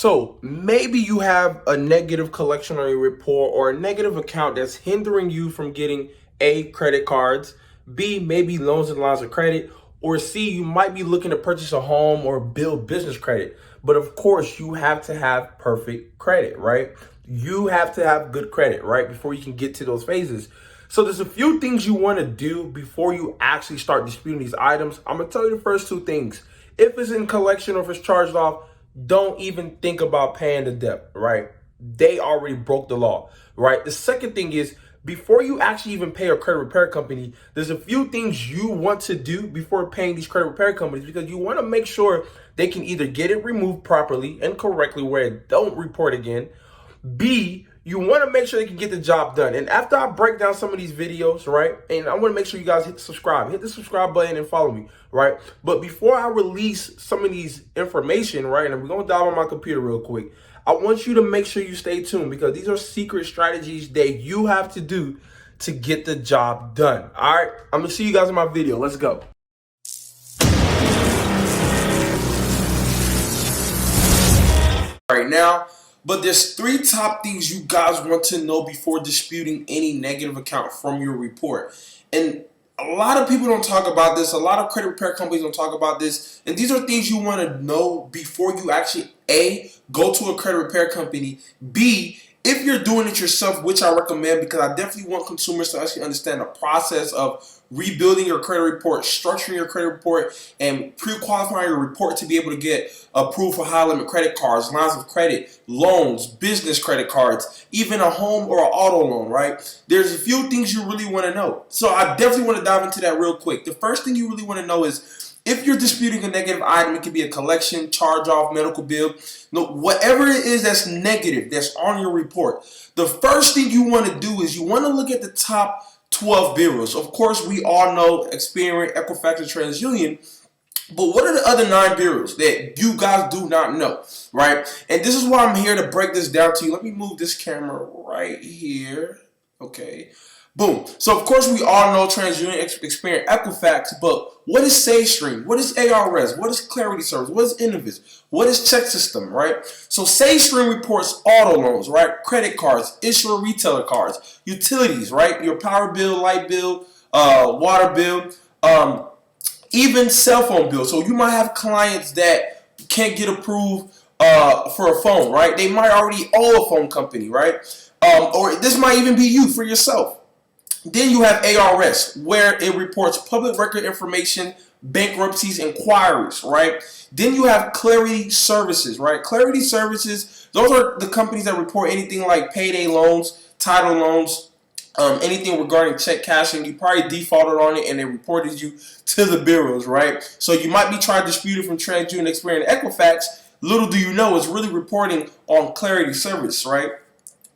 So maybe you have a negative collection on your report or a negative account that's hindering you from getting A, credit cards, B, maybe loans and lines of credit, or C, you might be looking to purchase a home or build business credit. But of course, you have to have perfect credit, right? You have to have good credit, right? Before you can get to those phases. So there's a few things you want to do before you actually start disputing these items. I'm going to tell you the first two things. If it's in collection or if it's charged off, don't even think about paying the debt, right? They already broke the law, right? The second thing is, before you actually even pay a credit repair company, there's a few things you want to do before paying these credit repair companies, because you want to make sure they can either get it removed properly and correctly where it don't report again. B, you want to make sure they can get the job done. And after I break down some of these videos, right, and I want to make sure you guys hit the subscribe button and follow me, right? But before I release some of these information, right, and we're going to dive on my computer real quick, I want you to make sure you stay tuned, because these are secret strategies that you have to do to get the job done. All right, I'm going to see you guys in my video. Let's go. Right now, but there's three top things you guys want to know before disputing any negative account from your report. And a lot of people don't talk about this. A lot of credit repair companies don't talk about this. And these are things you want to know before you actually, A, go to a credit repair company, B, if you're doing it yourself, which I recommend, because I definitely want consumers to actually understand the process of rebuilding your credit report, structuring your credit report, and pre-qualifying your report to be able to get approved for high-limit credit cards, lines of credit, loans, business credit cards, even a home or an auto loan, right? There's a few things you really want to know. So I definitely want to dive into that real quick. The first thing you really want to know is, if you're disputing a negative item, it could be a collection, charge-off, medical bill, no, whatever it is that's negative, that's on your report. The first thing you want to do is you want to look at the top 12 bureaus. Of course, we all know Experian, Equifax, and TransUnion. But what are the other 9 bureaus that you guys do not know, right? And this is why I'm here to break this down to you. Let me move this camera right here. Okay. Boom. So, of course, we all know TransUnion, Experian, Equifax, but what is SageStream? What is ARS? What is Clarity Service? What is Innovis? What is Check System, right? So, SageStream reports auto loans, right? Credit cards, issuer retailer cards, utilities, right? Your power bill, light bill, water bill, even cell phone bills. So, you might have clients that can't get approved for a phone, right? They might already owe a phone company, right? Or this might even be you for yourself. Then you have ARS, where it reports public record information, bankruptcies, inquiries, right? Then you have Clarity Services, right? Clarity Services, those are the companies that report anything like payday loans, title loans, anything regarding check cashing. You probably defaulted on it and they reported you to the bureaus, right? So you might be trying to dispute it from TransUnion, Experian, and Equifax. Little do you know, it's really reporting on Clarity Service, right?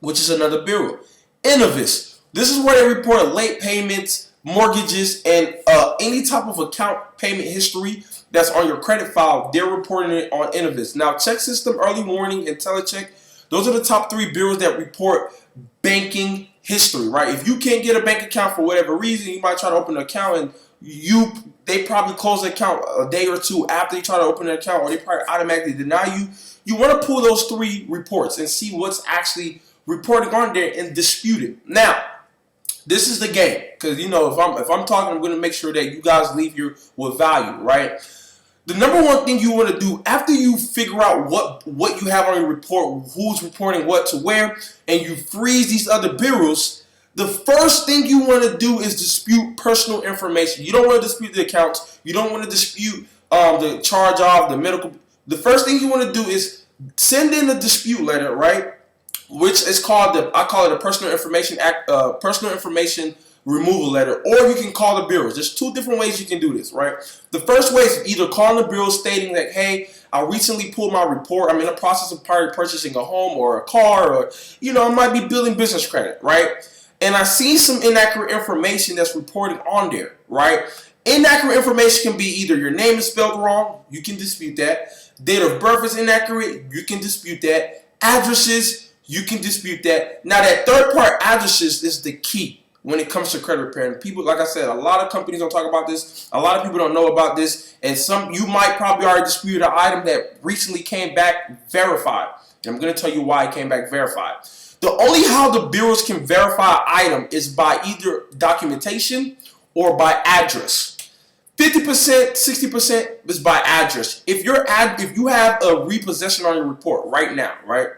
Which is another bureau. Innovis. This is where they report late payments, mortgages, and any type of account payment history that's on your credit file. They're reporting it on Innovis. Now, Check System, Early Warning, and Telecheck, those are the top 3 bureaus that report banking history, right? If you can't get a bank account for whatever reason, you might try to open an account and they probably close the account a day or two after you try to open an account, or they probably automatically deny you. You want to pull those 3 reports and see what's actually reporting on there and dispute it. Now, this is the game, because if I'm talking, I'm going to make sure that you guys leave here with value, right? The number one thing you want to do after you figure out what you have on your report, who's reporting what to where, and you freeze these other bureaus, the first thing you want to do is dispute personal information. You don't want to dispute the accounts. You don't want to dispute the charge off, the medical. The first thing you want to do is send in a dispute letter, right? Which is called I call it a Personal Information Act, Personal Information Removal Letter, or you can call the bureaus. There's 2 different ways you can do this, right? The first way is either calling the bureau stating that, hey, I recently pulled my report. I'm in the process of purchasing a home or a car, or I might be building business credit, right? And I see some inaccurate information that's reported on there, right? Inaccurate information can be either your name is spelled wrong, you can dispute that. Date of birth is inaccurate, you can dispute that. Addresses, you can dispute that. Now, that third part, addresses, is the key. when it comes to credit repair. And people, like I said, a lot of companies don't talk about this. A lot of people don't know about this. And you might probably already disputed an item that recently came back verified. And I'm going to tell you why it came back verified. The only how the bureaus can verify an item is by either documentation or by address. 50%, 60% is by address. If you have a repossession on your report right now, right?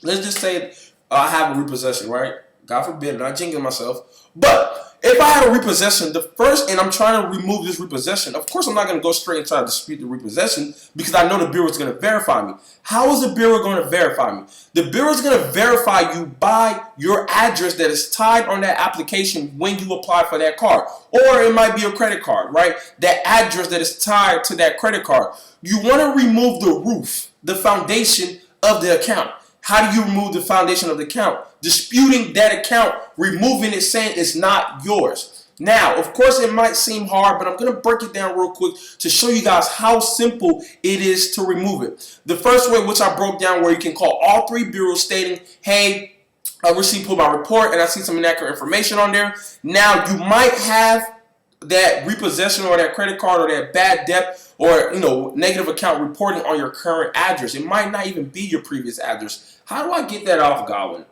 Let's just say I have a repossession, right? God forbid, I'm not jinxing myself. But if I had a repossession, and I'm trying to remove this repossession, of course I'm not going to go straight and try to dispute the repossession because I know the bureau is going to verify me. How is the bureau going to verify me? The bureau is going to verify you by your address that is tied on that application when you apply for that card. Or it might be a credit card, right? That address that is tied to that credit card. You want to remove the roof, the foundation of the account. How do you remove the foundation of the account? Disputing that account, removing it, saying it's not yours. Now, of course, it might seem hard, but I'm going to break it down real quick to show you guys how simple it is to remove it. The first way, which I broke down, where you can call all three bureaus stating, hey, I received my report and I see some inaccurate information on there. Now, you might have that repossession or that credit card or that bad debt or negative account reporting on your current address. It might not even be your previous address. How do I get that off, Godwin?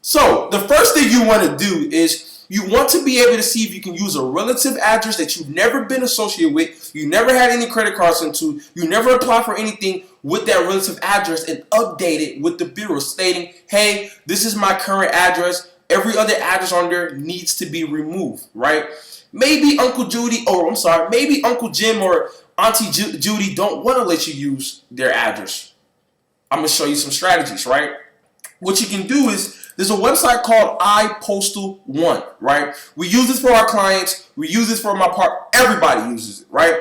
So the first thing you want to do is you want to be able to see if you can use a relative address that you've never been associated with, you never had any credit cards into, you never applied for anything with that relative address, and update it with the bureau stating, hey, this is my current address. Every other address on there needs to be removed, right? Maybe Uncle Jim or Auntie Judy don't want to let you use their address. I'm going to show you some strategies, right? What you can do is, there's a website called iPostal One, right? We use this for our clients. We use this for my part. Everybody uses it, right?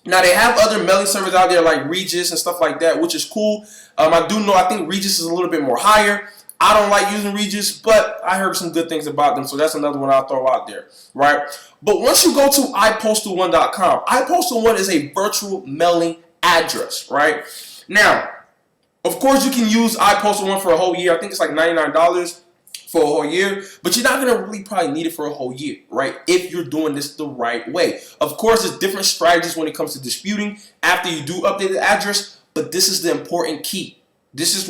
Now, they have other mailing services out there like Regis and stuff like that, which is cool. I think Regis is a little bit more higher. I don't like using Regis, but I heard some good things about them, so that's another one I'll throw out there, right? But once you go to iPostal1.com, iPostal One is a virtual mailing address, right? Now, of course, you can use iPostal One for a whole year. I think it's like $99 for a whole year, but you're not going to really probably need it for a whole year, right? If you're doing this the right way. Of course, there's different strategies when it comes to disputing after you do update the address, but this is the important key. This is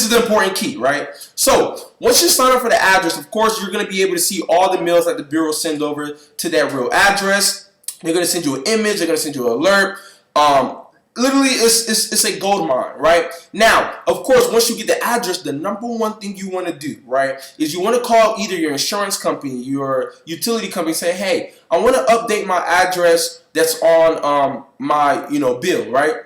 the important key, right? So once you sign up for the address, of course, you're going to be able to see all the mails that the bureau send over to that real address. They're going to send you an image. They're going to send you an alert. Literally, it's a gold mine, right? Now, of course, once you get the address, the number one thing you want to do, right, is you want to call either your insurance company, your utility company, say, hey, I want to update my address that's on my bill, right?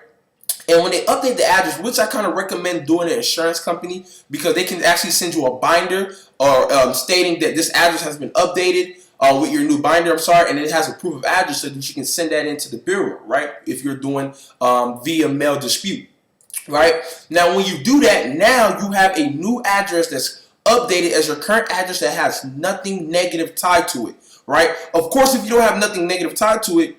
And when they update the address, which I kind of recommend doing an insurance company because they can actually send you a binder or stating that this address has been updated. With your new binder, and it has a proof of address so that you can send that into the bureau, right? If you're doing via mail dispute, right? Now, when you do that, now you have a new address that's updated as your current address that has nothing negative tied to it, right? Of course, if you don't have nothing negative tied to it,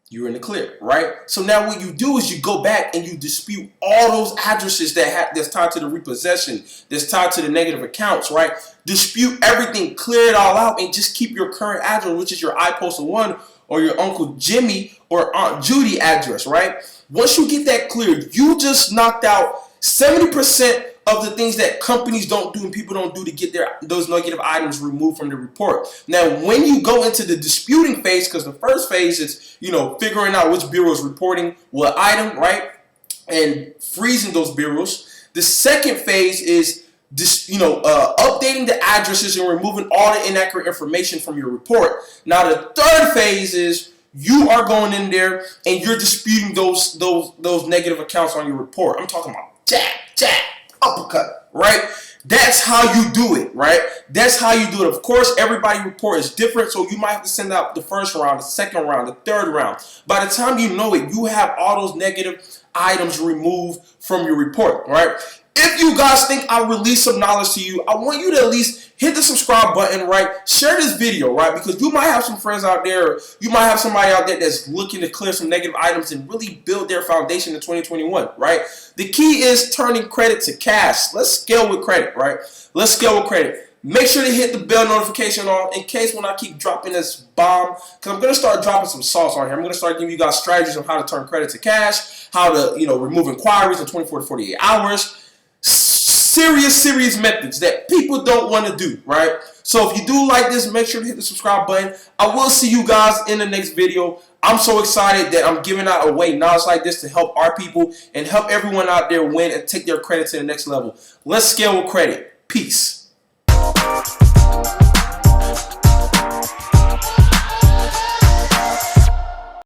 you're in the clear, right? So now what you do is you go back and you dispute all those addresses that's tied to the repossession, that's tied to the negative accounts, right? Dispute everything, clear it all out, and just keep your current address, which is your iPostal One or your Uncle Jimmy or Aunt Judy address, right? Once you get that cleared, you just knocked out 70% of the things that companies don't do and people don't do to get those negative items removed from the report. Now, when you go into the disputing phase, because the first phase is, figuring out which bureau is reporting what item, right? And freezing those bureaus. The second phase is updating the addresses and removing all the inaccurate information from your report. Now, the third phase is you are going in there and you're disputing those negative accounts on your report. I'm talking about jab, uppercut, right? That's how you do it, right? That's how you do it. Of course, everybody's report is different, so you might have to send out the first round, the second round, the third round. By the time you know it, you have all those negative items removed from your report, right? If you guys think I release some knowledge to you, I want you to at least hit the subscribe button, right? Share this video, right? Because you might have some friends out there, or you might have somebody out there that's looking to clear some negative items and really build their foundation in 2021, right? The key is turning credit to cash. Let's scale with credit, right? Let's scale with credit. Make sure to hit the bell notification on in case when I keep dropping this bomb, because I'm going to start dropping some sauce on here. I'm going to start giving you guys strategies on how to turn credit to cash, how to, remove inquiries in 24 to 48 hours. Serious methods that people don't want to do, right? So if you do like this, make sure to hit the subscribe button. I will see you guys in the next video. I'm so excited that I'm giving out away knowledge like this to help our people and help everyone out there win and take their credit to the next level. Let's scale with credit. Peace.